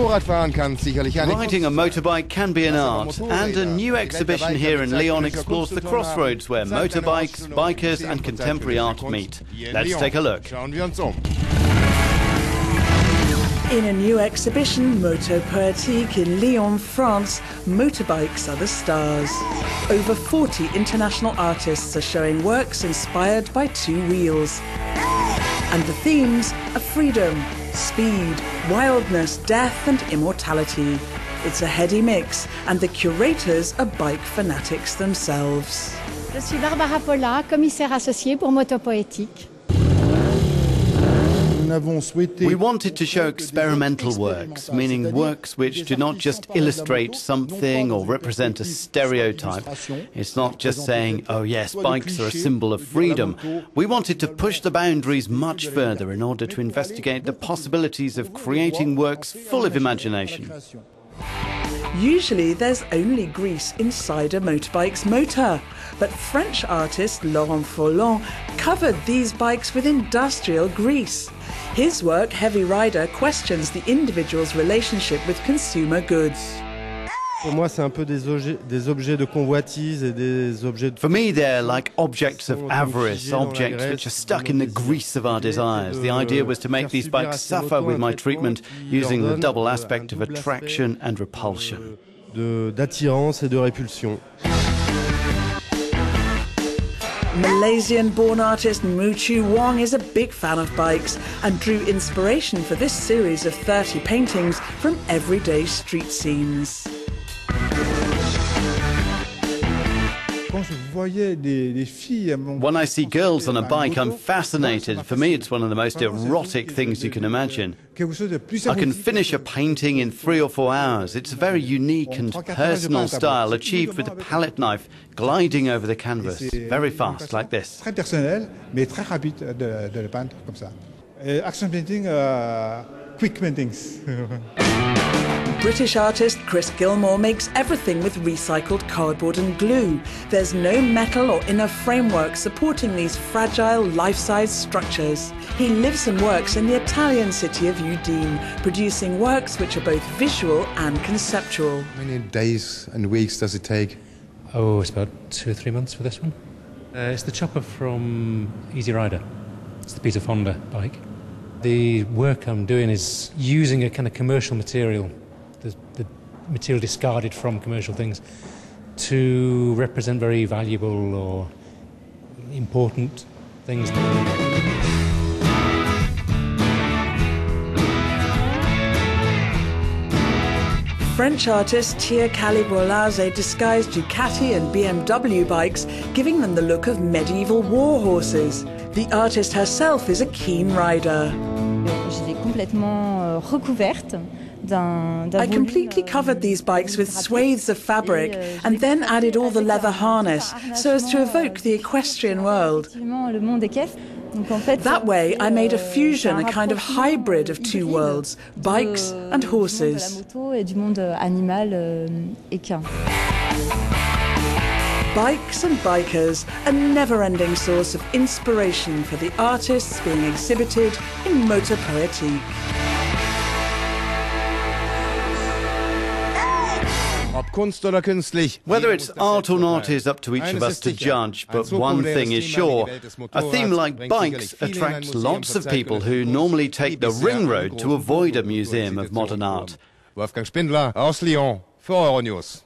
Riding a motorbike can be an art, and a new exhibition here in Lyon explores the crossroads where motorbikes, bikers and contemporary art meet. Let's take a look. In a new exhibition, Motopoetique in Lyon, France, motorbikes are the stars. Over 40 international artists are showing works inspired by two wheels. And the themes are freedom, speed, wildness, death and immortality. It's a heady mix, and the curators are bike fanatics themselves. Je suis Barbara Paula, commissaire associée pour Motopoetique. We wanted to show experimental works, meaning works which do not just illustrate something or represent a stereotype. It's not just saying, oh yes, bikes are a symbol of freedom. We wanted to push the boundaries much further in order to investigate the possibilities of creating works full of imagination. Usually there's only grease inside a motorbike's motor, but French artist Laurent Folland covered these bikes with industrial grease. His work, Heavy Rider, questions the individual's relationship with consumer goods. For me, they're like objects of avarice, objects which are stuck in the grease of our desires. The idea was to make these bikes suffer with my treatment using the double aspect of attraction and repulsion. D'attirance et de répulsion. Malaysian-born artist Mu Chu Wong is a big fan of bikes and drew inspiration for this series of 30 paintings from everyday street scenes. When I see girls on a bike, I'm fascinated. For me, it's one of the most erotic things you can imagine. I can finish a painting in 3 or 4 hours. It's a very unique and personal style, achieved with a palette knife, gliding over the canvas, very fast, like this. Très personnel, mais très rapide de le peindre comme ça. Action painting, quick paintings. British artist Chris Gilmore makes everything with recycled cardboard and glue. There's no metal or inner framework supporting these fragile, life-size structures. He lives and works in the Italian city of Udine, producing works which are both visual and conceptual. How many days and weeks does it take? Oh, it's about 2 or 3 months for this one. It's the chopper from Easy Rider. It's the Peter Fonda bike. The work I'm doing is using a kind of commercial material, the material discarded from commercial things, to represent very valuable or important things. French artist Thierry Calibrolase disguised Ducati and BMW bikes, giving them the look of medieval war horses. The artist herself is a keen rider. I completely covered these bikes with swathes of fabric and then added all the leather harness so as to evoke the equestrian world. That way I made a fusion, a kind of hybrid of two worlds, bikes and horses. Bikes and bikers, a never-ending source of inspiration for the artists being exhibited in Motopoetique. Whether it's art or not is up to each of us to judge, but one thing is sure, a theme like bikes attracts lots of people who normally take the ring road to avoid a museum of modern art. Wolfgang Spindler aus Lyon für euronews.